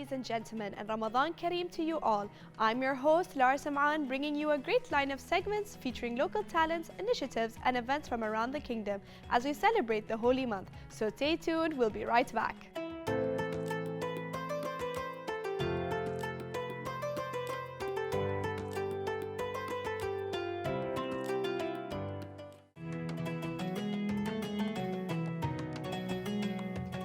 ladies and gentlemen, and Ramadan Kareem to you all. I'm your host, Lara Sam'an, bringing you a great line of segments featuring local talents, initiatives, and events from around the kingdom as we celebrate the holy month. So stay tuned, we'll be right back.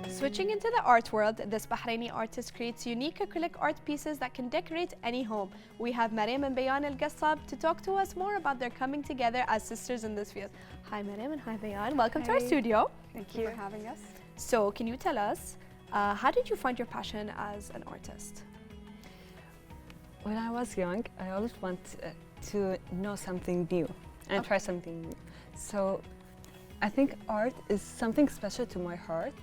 Switching into the art world, this Bahraini artist creates unique acrylic art pieces that can decorate any home. We have Maryam and Bayan Alqassab to talk to us more about their coming together as sisters in this field. Hi Maryam and hi Bayan, welcome to our studio. Thank you for having us. So can you tell us, how did you find your passion as an artist? When I was young, I always wanted to know something new and try something new. So I think art is something special to my heart.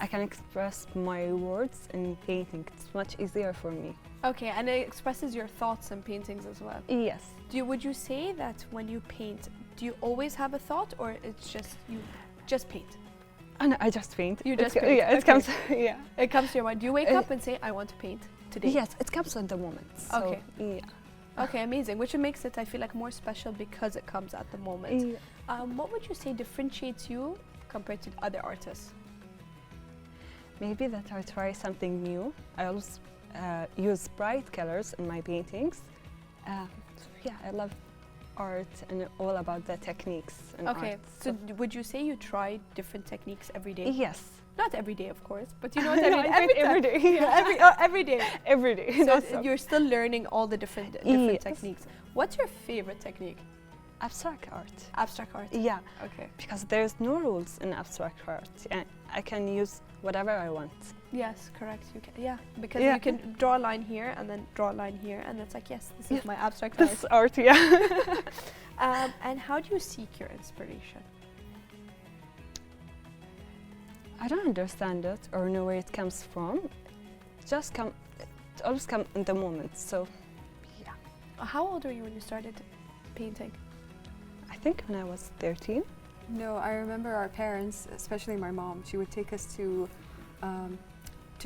I can express my words in painting. It's much easier for me. Okay, and it expresses your thoughts in paintings as well. Yes. Would you say that when you paint, do you always have a thought, or it's just you just paint? Oh, no, I just paint. You just paint? Yeah, it comes. Yeah. It comes to your mind. Do you wake up and say, "I want to paint today"? Yes, it comes at the moment. So, okay. Yeah. Okay, amazing. Which makes it, I feel like, more special because it comes at the moment. Yeah. What would you say differentiates you compared to other artists? Maybe that I try something new. I always use bright colors in my paintings. Yeah, I love art and all about the techniques in okay, art. so would you say you try different techniques every day? Yes. Not every day, of course, but you know what I mean? Every day. Yeah, every day. Every day. So you're still learning all the different techniques. What's your favorite technique? Abstract art. Abstract art? Yeah. Okay. Because there's no rules in abstract art. And I can use whatever I want. Yes, correct. You can, yeah, because you can draw a line here and then draw a line here, and it's like, yes, this is my abstract art. This is art, yeah. And how do you seek your inspiration? I don't understand it or know where it comes from. It always comes in the moment. So, yeah. How old were you when you started painting? I think when I was 13. No, I remember our parents, especially my mom, she would take us to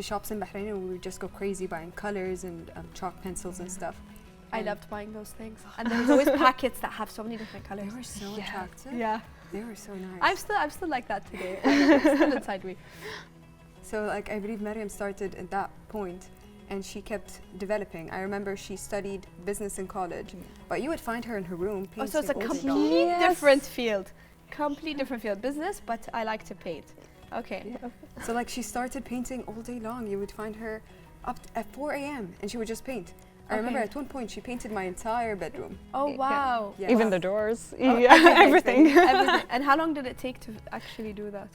shops in Bahrain and we would just go crazy buying colors and chalk pencils and stuff. I loved buying those things. And there's always packets that have so many different colors. They were so attractive. Yeah. They were so nice. I'm still like that today. It's still inside me. So like I believe Maryam started at that point and she kept developing. I remember she studied business in college, but you would find her in her room painting. Oh, so it's a all day long. complete different field. Complete different field. Business, but I like to paint. Okay. Yeah. So like she started painting all day long. You would find her up at 4 a.m. and she would just paint. I remember at one point she painted my entire bedroom. Oh wow. Yeah. Even the doors. Oh, yeah, everything. Everything. And how long did it take to actually do that?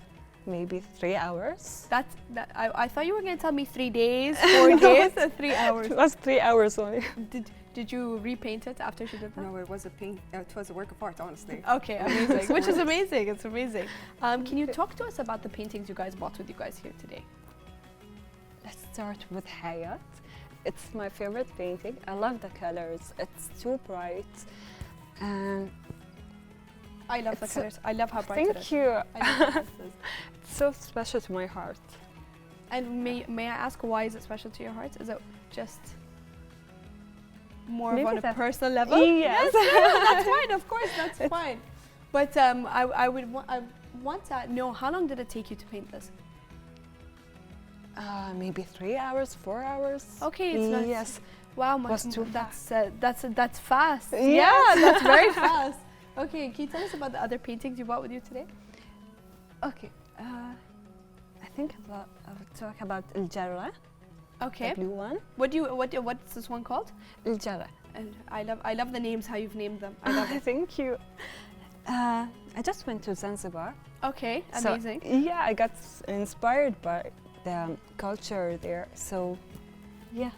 Maybe 3 hours. I thought you were going to tell me 3 days, 4 days, and 3 hours. It was 3 hours only. Did you repaint it after she did that? No, it was a work of art, honestly. Okay, amazing. Which is amazing. It's amazing. Can you talk to us about the paintings you guys bought with you guys here today? Let's start with Hayat. It's my favorite painting. I love the colors. It's too bright. And I love the colors. I love how bright it is. Thank you. I love It's so special to my heart. And may I ask, why is it special to your heart? Is it just more on a personal level? Yes. That's fine. Of course, that's fine. But I want to know, how long did it take you to paint this? Maybe 3 hours, 4 hours. Okay, it's not. Yes. Wow, that's fast. Yes. Yeah, that's very fast. Okay, can you tell us about the other paintings you bought with you today? Okay. I think I would talk about El Jarrah. Okay. The blue one. What's this one called? El Jarrah. And I love the names, how you've named them. I love it. Thank you. I just went to Zanzibar. Okay, amazing. So, yeah, I got inspired by the culture there. So, yeah.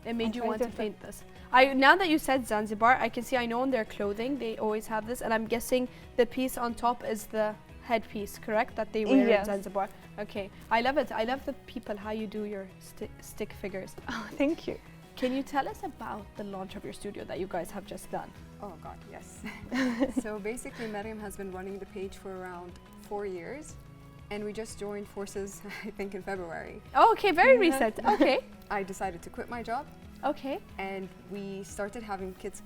It made you want to paint this. Now that you said Zanzibar, I can see, I know in their clothing they always have this, and I'm guessing the piece on top is the headpiece, correct? That they wear in Zanzibar. Okay, I love it. I love the people, how you do your stick figures. Oh, thank you. Can you tell us about the launch of your studio that you guys have just done? Oh God, yes. So basically Maryam has been running the page for around 4 years. and we just joined forces, I think, in February. Oh, okay, very recent. Okay. I decided to quit my job. Okay. And we started having kids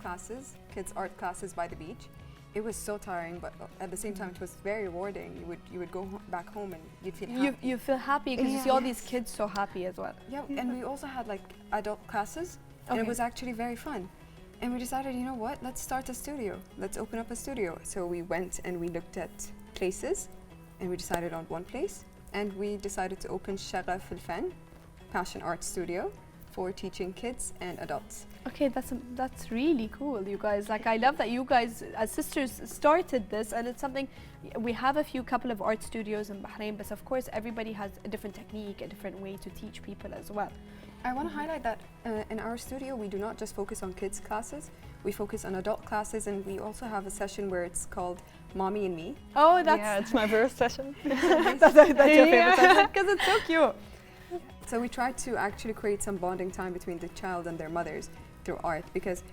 art classes by the beach. It was so tiring, but at the same time, it was very rewarding. You would go back home and you'd feel happy. You feel happy because you see all these kids so happy as well. Yeah, and we also had like adult classes, and it was actually very fun. And we decided, you know what, let's start a studio. Let's open up a studio. So we went and we looked at places, and we decided on one place. And we decided to open Shagaf al-Fan, Passion Art Studio, for teaching kids and adults. Okay, that's really cool, you guys. Like, I love that you guys, as sisters, started this, and it's something. We have a couple of art studios in Bahrain, but of course, everybody has a different technique, a different way to teach people as well. I want to highlight that in our studio, we do not just focus on kids classes. We focus on adult classes, and we also have a session where it's called Mommy and Me. Oh, it's my first session. that's your favorite session because it's so cute. So we try to actually create some bonding time between the child and their mothers through art, because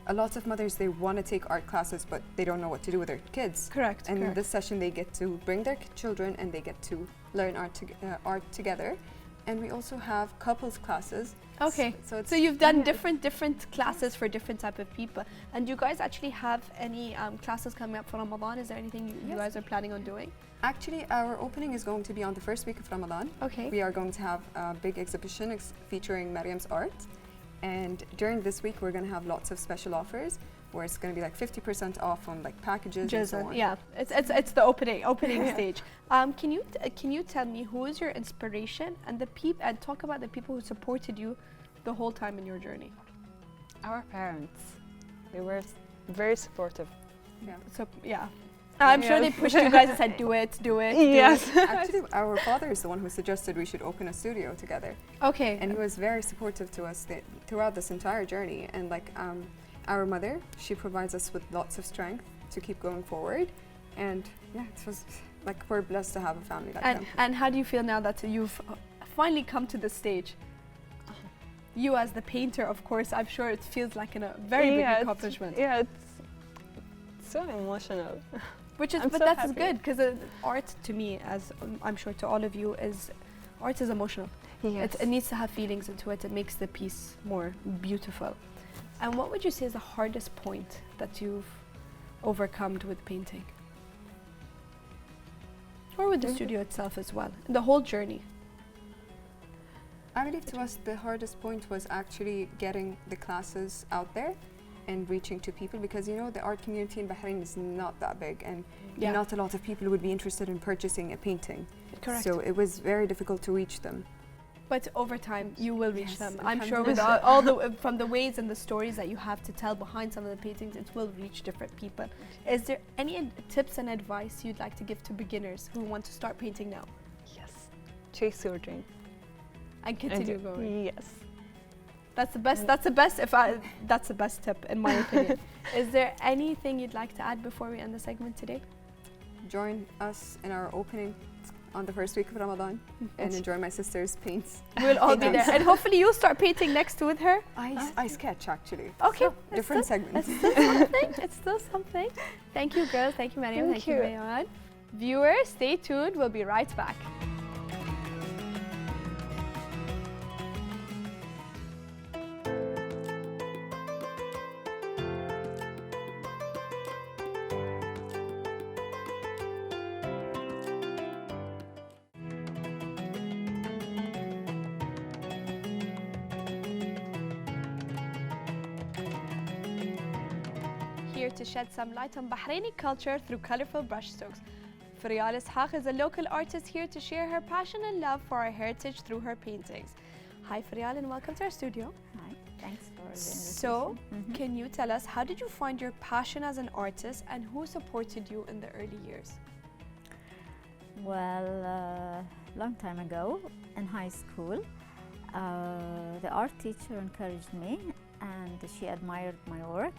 a lot of mothers, they want to take art classes, but they don't know what to do with their kids. Correct. And in this session, they get to bring their children and they get to learn art together. And we also have couples classes. Okay. So you've done different classes for different type of people. And do you guys actually have any classes coming up for Ramadan? Is there anything you guys are planning on doing? Actually, our opening is going to be on the first week of Ramadan. Okay. We are going to have a big exhibition featuring Maryam's art. And during this week, we're going to have lots of special offers where it's going to be like 50% off on like packages and so on. Yeah, it's the opening stage. Can you tell me who is your inspiration and talk about the people who supported you the whole time in your journey? Our parents, they were very supportive. Yeah. So I'm sure they pushed you guys and said, do it. Yes. Actually, our father is the one who suggested we should open a studio together. Okay. And he was very supportive to us throughout this entire journey. And like our mother, she provides us with lots of strength to keep going forward. And yeah, it was like we're blessed to have a family like them. And how do you feel now that you've finally come to this stage? You as the painter, of course, I'm sure it feels like a very big accomplishment. It's so emotional. But that's good, because art to me, as I'm sure to all of you, art is emotional. Yes. It needs to have feelings into it. It makes the piece more beautiful. And what would you say is the hardest point that you've overcome with painting? Or with the studio itself as well, the whole journey? I believe to us the hardest point was actually getting the classes out there and reaching to people, because you know the art community in Bahrain is not that big, and not a lot of people would be interested in purchasing a painting. Correct. So it was very difficult to reach them. But over time, you will reach them. I'm Alhamdulillah. sure with all the from the ways and the stories that you have to tell behind some of the paintings, it will reach different people. Is there any tips and advice you'd like to give to beginners who want to start painting now? Yes. Chase your dream. And continue going. Yes. That's the best. That's the best tip in my opinion. Is there anything you'd like to add before we end the segment today? Join us in our opening on the first week of Ramadan and enjoy my sister's paints. We'll all be there, and hopefully you'll start painting next with her. I sketch actually. Okay, so different segments. It's still something. It's still something. Thank you, girls. Thank you, Maryam. Thank you, Bayan. Viewers, stay tuned. We'll be right back. Here to shed some light on Bahraini culture through colorful brushstrokes. Feryal Ishaq is a local artist here to share her passion and love for our heritage through her paintings. Hi Feryal, and welcome to our studio. Hi, thanks for the invitation. So, can you tell us, how did you find your passion as an artist, and who supported you in the early years? Well, long time ago in high school, the art teacher encouraged me, and she admired my work,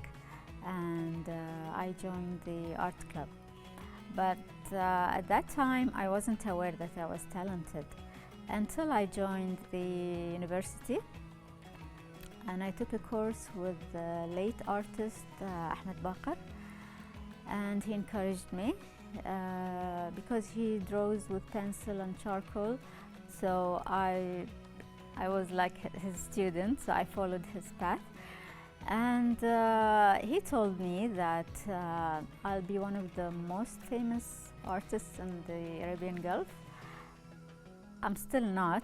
and I joined the art club. But at that time, I wasn't aware that I was talented until I joined the university, and I took a course with the late artist Ahmed Bakr, and he encouraged me. because he draws with pencil and charcoal. So I was like his student, so I followed his path. And he told me that I'll be one of the most famous artists in the Arabian Gulf. I'm still not.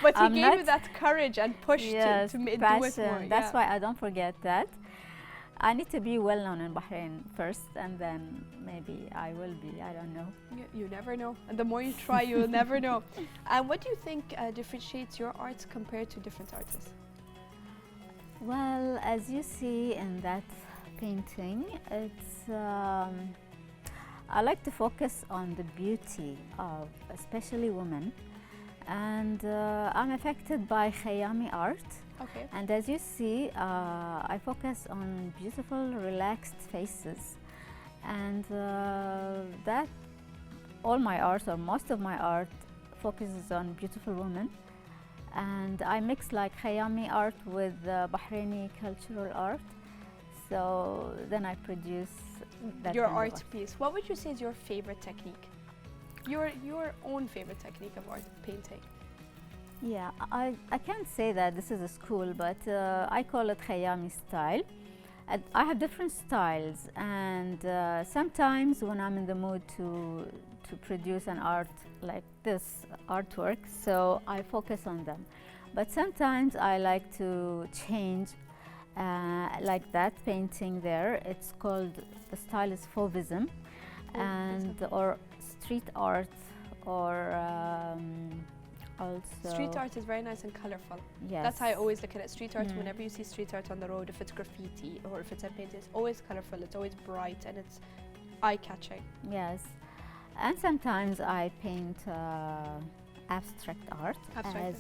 But he gave you that courage and push yes, to do it more. That's why I don't forget that. I need to be well known in Bahrain first, and then maybe I will be. I don't know. You never know. And the more you try, you'll never know. And what do you think differentiates your art compared to different artists? Well, as you see in that painting, it's I like to focus on the beauty of especially women, and I'm affected by Khayami art. Okay. And as you see, I focus on beautiful, relaxed faces, and that all my art, or most of my art, focuses on beautiful women. And I mix like Khayami art with Bahraini cultural art. So then I produce that your kind of art piece. What would you say is your favorite technique? Your own favorite technique of art painting? Yeah, I can't say that this is a school, but I call it Khayami style. I have different styles, and sometimes when I'm in the mood to produce an art like this artwork, so I focus on them. But sometimes I like to change, like that painting there. It's called, the style is Fauvism, and or street art, or also street art is very nice and colorful. Yes. That's how I always look at it. Street art, whenever you see street art on the road, if it's graffiti or if it's a painting, it's always colorful, it's always bright, and it's eye-catching. Yes. And sometimes I paint abstract art, as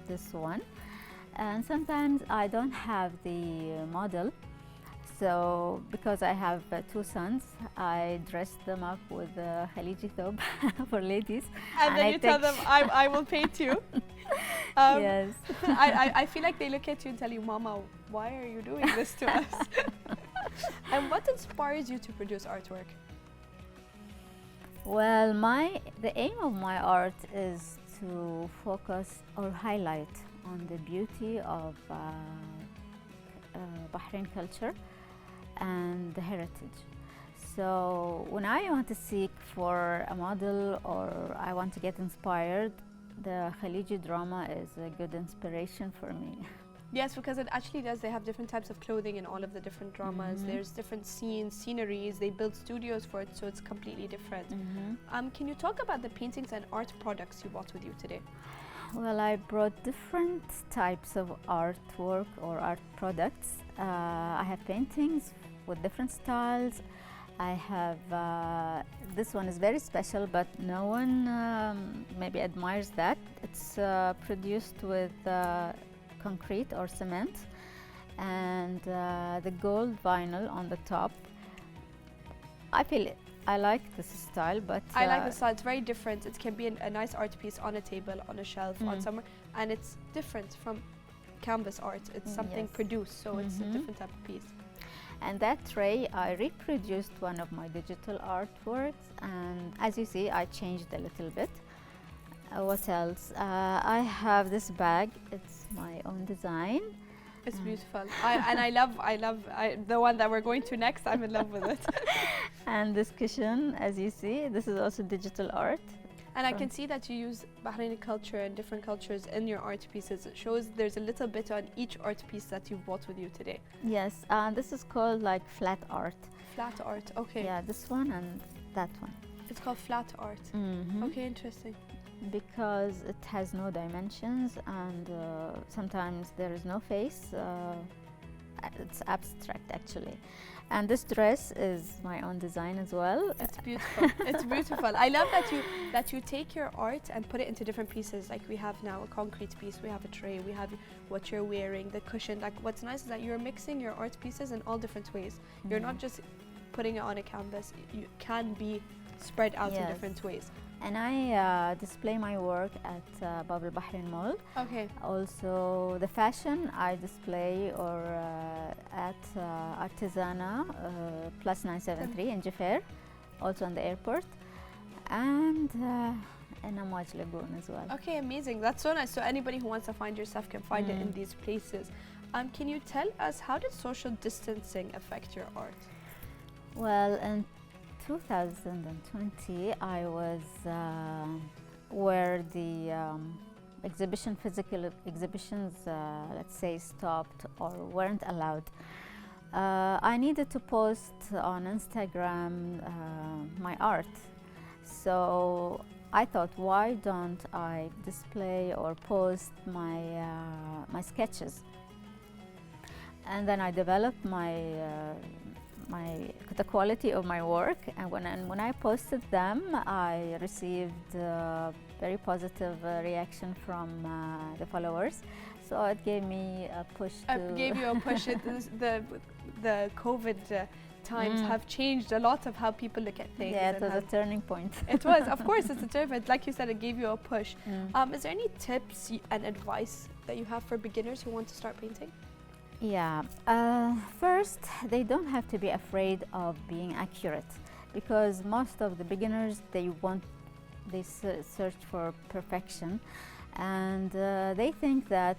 this one. And sometimes I don't have the model. So because I have two sons, I dress them up with Khaliji thobe for ladies. And then you tell them, I will paint you. Yes. I feel like they look at you and tell you, Mama, why are you doing this to us? And what inspires you to produce artwork? Well, the aim of my art is to focus or highlight on the beauty of Bahrain culture and the heritage. So when I want to seek for a model or I want to get inspired, the Khaliji drama is a good inspiration for me. Yes, because it actually does. They have different types of clothing in all of the different dramas. There's different scenes, sceneries. They build studios for it, so it's completely different. Can you talk about the paintings and art products you bought with you today? Well, I brought different types of artwork or art products. I have paintings with different styles. I have, this one is very special, but no one maybe admires that. It's produced with concrete or cement, and the gold vinyl on the top. I like this style, but I like the style. It's very different. It can be a nice art piece on a table, on a shelf, on somewhere, and it's different from canvas art. It's something produced, so it's a different type of piece. And that tray, I reproduced one of my digital artworks, and as you see, I changed a little bit. What else? I have this bag. It's my own design. It's beautiful. I love the one that we're going to next. I'm in love with it. And this cushion, as you see, this is also digital art. And I can see that you use Bahraini culture and different cultures in your art pieces. It shows there's a little bit on each art piece that you've brought with you today. Yes, this is called like flat art. Flat art, okay. Yeah, this one and that one. It's called flat art. Okay, interesting. Because it has no dimensions, and sometimes there is no face. It's abstract actually. And this dress is my own design as well. It's beautiful. It's beautiful. I love that you take your art and put it into different pieces. Like we have now a concrete piece, we have a tray, we have what you're wearing, the cushion. Like what's nice is that you're mixing your art pieces in all different ways. You're not just putting it on a canvas. You can be spread out in different ways. And I display my work at Bab al-Bahrain Mall. Okay. Also, the fashion I display at Artisana +973 in Jafar. also on the airport, and in Amwaj Lagoon as well. Okay, amazing. That's so nice. So anybody who wants to find your stuff can find it in these places. Can you tell us, how did social distancing affect your art? Well, in 2020, I was where the physical exhibitions, let's say, stopped or weren't allowed. I needed to post on Instagram my art. So I thought, why don't I display or post my sketches? And then I developed the quality of my work, and when I posted them, I received very positive reaction from the followers. So it gave me a push. It gave you a push. The COVID times have changed a lot of how people look at things. Yeah, it was a turning point. It was, of course, it's a turning point. Like you said, it gave you a push. Is there any tips and advice that you have for beginners who want to start painting? Yeah, first, they don't have to be afraid of being accurate, because most of the beginners, they search for perfection, and they think that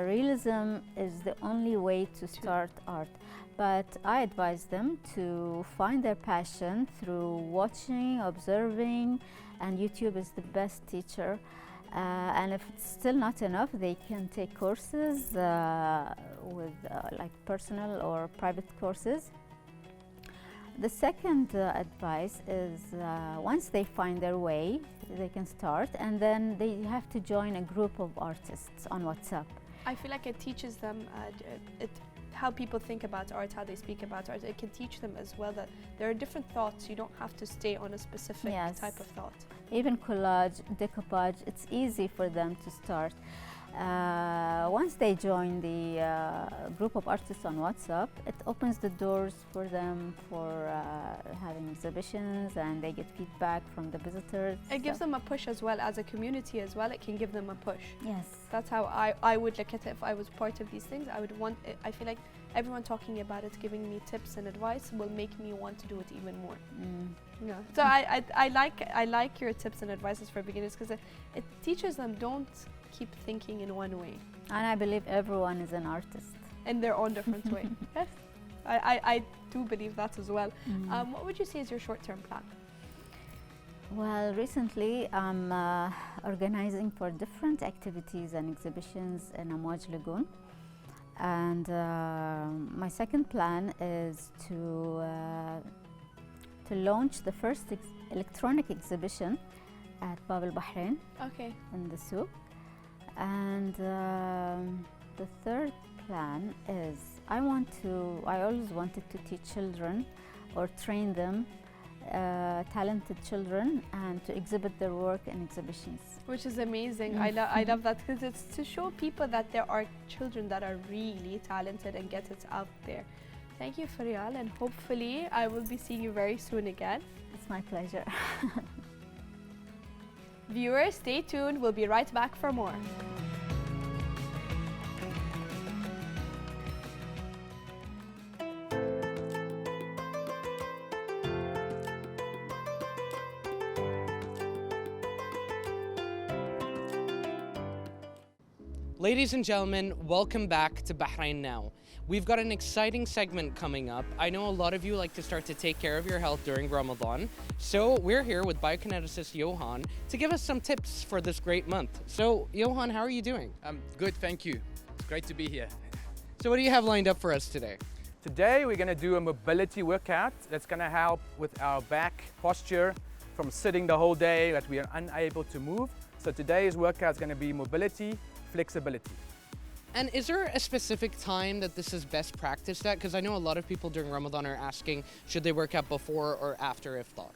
realism is the only way to start art. But I advise them to find their passion through watching, observing, and YouTube is the best teacher. And if it's still not enough, they can take courses with like personal or private courses. The second advice is once they find their way, they can start, and then they have to join a group of artists on WhatsApp. I feel like it teaches them how people think about art, how they speak about art. It can teach them as well that there are different thoughts. You don't have to stay on a specific type of thought. Even collage, decoupage, it's easy for them to start. Once they join the group of artists on WhatsApp, it opens the doors for them for having exhibitions, and they get feedback from the visitors. It gives them a push as well. As a community as well, it can give them a push. Yes. That's how I would look at it if I was part of these things. I would want it, I feel like everyone talking about it, giving me tips and advice will make me want to do it even more. Yeah. So I like your tips and advices for beginners, because it teaches them don't keep thinking in one way. And I believe everyone is an artist. In their own different way. Yes. I do believe that as well. What would you say is your short-term plan? Well, recently I'm organizing for different activities and exhibitions in Amwaj Lagoon. And my second plan is to launch the first electronic exhibition at Bab al-Bahrain in the souk. And the third plan is I always wanted to teach children or train them, talented children, and to exhibit their work in exhibitions. Which is amazing. I love that, because it's to show people that there are children that are really talented and get it out there. Thank you, Feryal, and hopefully I will be seeing you very soon again. It's my pleasure. Viewers, stay tuned. We'll be right back for more. Ladies and gentlemen, welcome back to Bahrain Now. We've got an exciting segment coming up. I know a lot of you like to start to take care of your health during Ramadan. So we're here with Biokineticist Johan to give us some tips for this great month. So Johan, how are you doing? I'm good, thank you. It's great to be here. So what do you have lined up for us today? Today we're going to do a mobility workout that's going to help with our back posture from sitting the whole day that we are unable to move. So today's workout is going to be mobility, flexibility. And is there a specific time that this is best practiced at? Because I know a lot of people during Ramadan are asking, should they work out before or after iftar?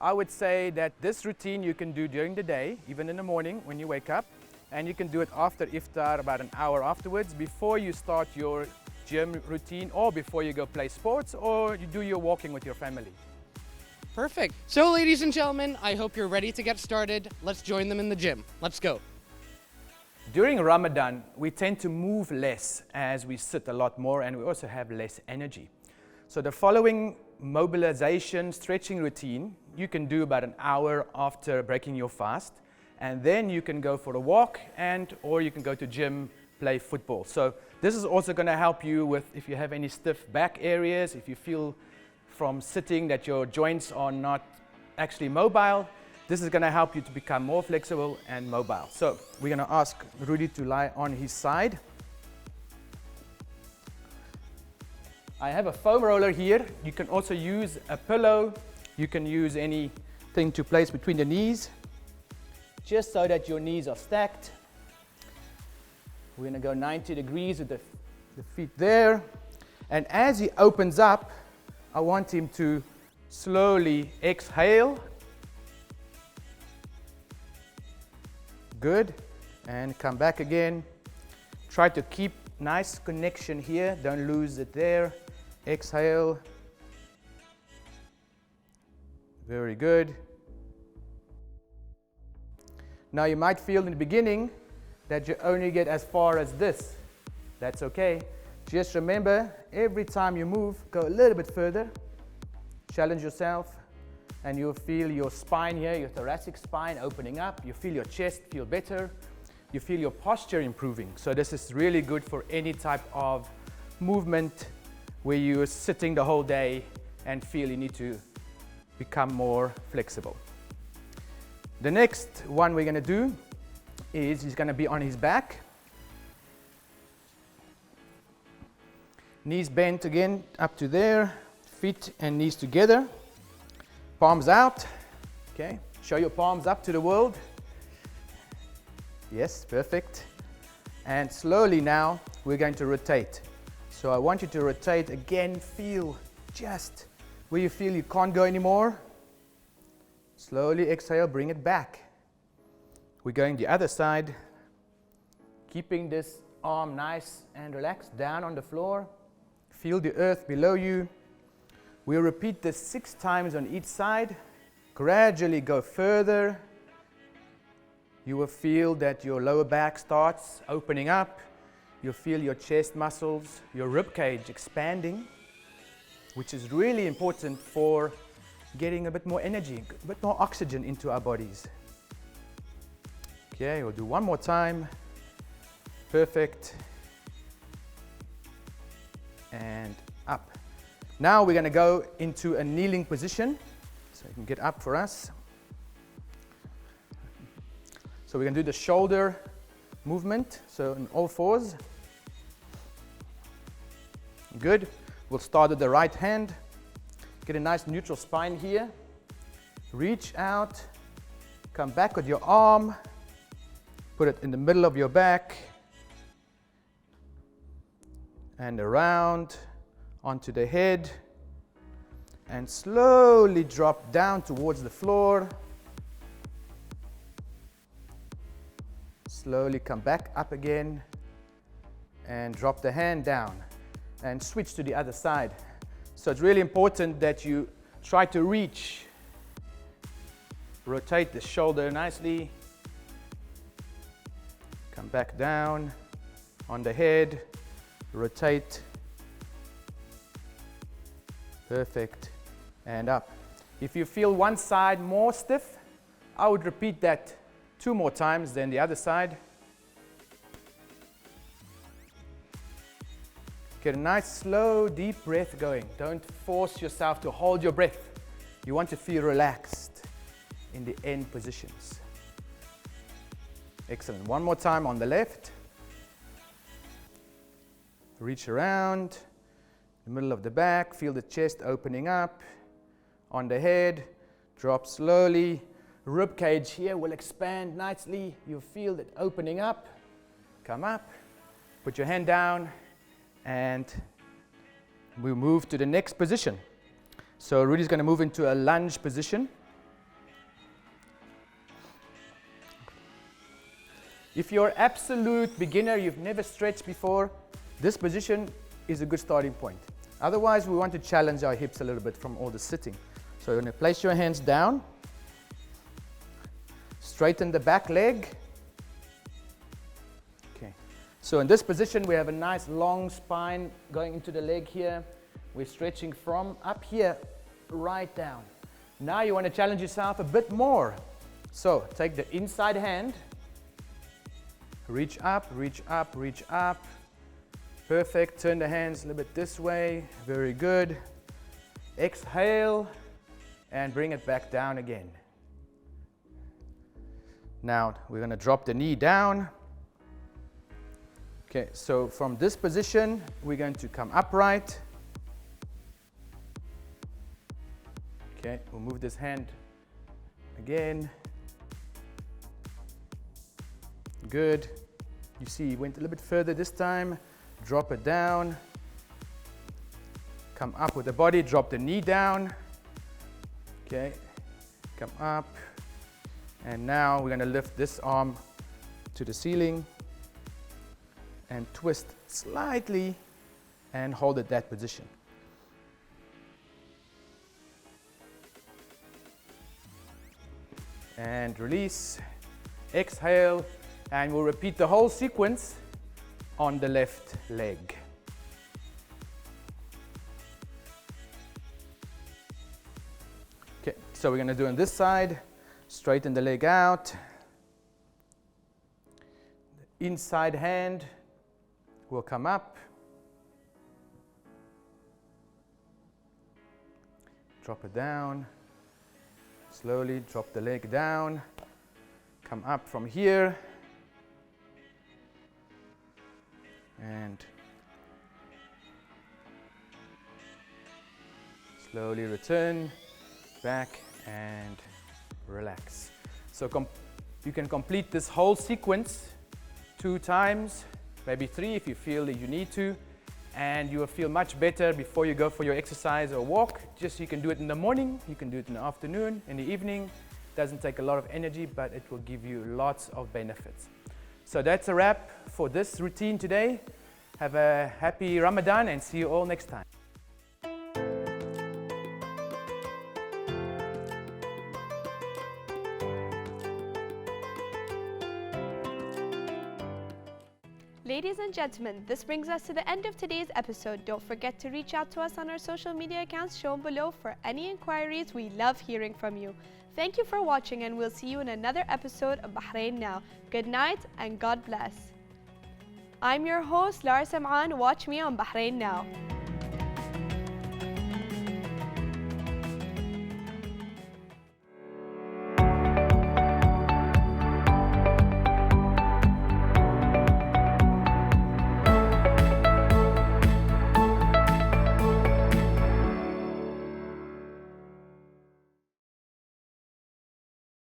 I would say that this routine you can do during the day, even in the morning when you wake up, and you can do it after iftar, about an hour afterwards, before you start your gym routine, or before you go play sports, or you do your walking with your family. Perfect. So ladies and gentlemen, I hope you're ready to get started. Let's join them in the gym. Let's go. During Ramadan, we tend to move less as we sit a lot more, and we also have less energy. So the following mobilization, stretching routine, you can do about an hour after breaking your fast. And then you can go for a walk or you can go to gym, play football. So this is also going to help you with if you have any stiff back areas, if you feel from sitting that your joints are not actually mobile, this is going to help you to become more flexible and mobile. So we're going to ask Rudy to lie on his side. I have a foam roller here. You can also use a pillow. You can use anything to place between the knees, just so that your knees are stacked. We're going to go 90 degrees with the feet there. And as he opens up, I want him to slowly exhale. Good. And come back again. Try to keep nice connection here. Don't lose it there. Exhale. Very good. Now you might feel in the beginning that you only get as far as this. That's okay. Just remember, every time you move, go a little bit further. Challenge yourself, and you'll feel your spine here, your thoracic spine opening up. You feel your chest feel better. You feel your posture improving. So this is really good for any type of movement where you're sitting the whole day and feel you need to become more flexible. The next one we're going to do is he's going to be on his back. Knees bent again up to there, feet and knees together, palms out. Okay, show your palms up to the world. Yes, perfect. And slowly now we're going to rotate. So I want you to rotate again, feel just where you feel you can't go anymore. Slowly exhale, bring it back. We're going the other side, keeping this arm nice and relaxed down on the floor. Feel the earth below you. We'll repeat this 6 times on each side. Gradually go further. You will feel that your lower back starts opening up. You'll feel your chest muscles, your rib cage expanding, which is really important for getting a bit more energy, a bit more oxygen into our bodies. Okay, we'll do one more time. Perfect. And up. Now we're going to go into a kneeling position. So you can get up for us. So we're going to do the shoulder movement. So in all fours. Good. We'll start with the right hand. Get a nice neutral spine here. Reach out. Come back with your arm. Put it in the middle of your back. And around onto the head. And slowly drop down towards the floor. Slowly come back up again. And drop the hand down. And switch to the other side. So it's really important that you try to reach. Rotate the shoulder nicely. Come back down on the head. Rotate. Perfect. And up. If you feel one side more stiff, I would repeat that 2 more times than the other side. Get a nice, slow, deep breath going. Don't force yourself to hold your breath. You want to feel relaxed in the end positions. Excellent. One more time on the left. Reach around, the middle of the back. Feel the chest opening up. On the head, drop slowly. Rib cage here will expand nicely. You feel it opening up. Come up. Put your hand down. And we'll move to the next position. So Rudy's going to move into a lunge position. If you're absolute beginner, you've never stretched before, this position is a good starting point. Otherwise, we want to challenge our hips a little bit from all the sitting. So you're going to place your hands down. Straighten the back leg. So in this position, we have a nice long spine going into the leg here. We're stretching from up here right down. Now you want to challenge yourself a bit more. So take the inside hand, reach up, reach up, reach up. Perfect. Turn the hands a little bit this way. Very good. Exhale and bring it back down again. Now we're going to drop the knee down. Okay, so from this position, we're going to come upright. Okay, we'll move this hand again. Good. You see, went a little bit further this time. Drop it down. Come up with the body, drop the knee down. Okay, come up. And now we're going to lift this arm to the ceiling and twist slightly and hold at that position. And release, exhale, and we'll repeat the whole sequence on the left leg. Okay, so we're going to do on this side, straighten the leg out. The inside hand will come up. Drop it down. Slowly drop the leg down. Come up from here. And slowly return back and relax. So you can complete this whole sequence 2 times, maybe 3 if you feel that you need to, and you will feel much better before you go for your exercise or walk. Just you can do it in the morning, you can do it in the afternoon, in the evening. It doesn't take a lot of energy, but it will give you lots of benefits. So that's a wrap for this routine today. Have a happy Ramadan and see you all next time. Ladies and gentlemen, this brings us to the end of today's episode. Don't forget to reach out to us on our social media accounts shown below for any inquiries. We love hearing from you. Thank you for watching, and we'll see you in another episode of Bahrain Now. Good night and God bless. I'm your host, Lara Sam'an. Watch me on Bahrain Now.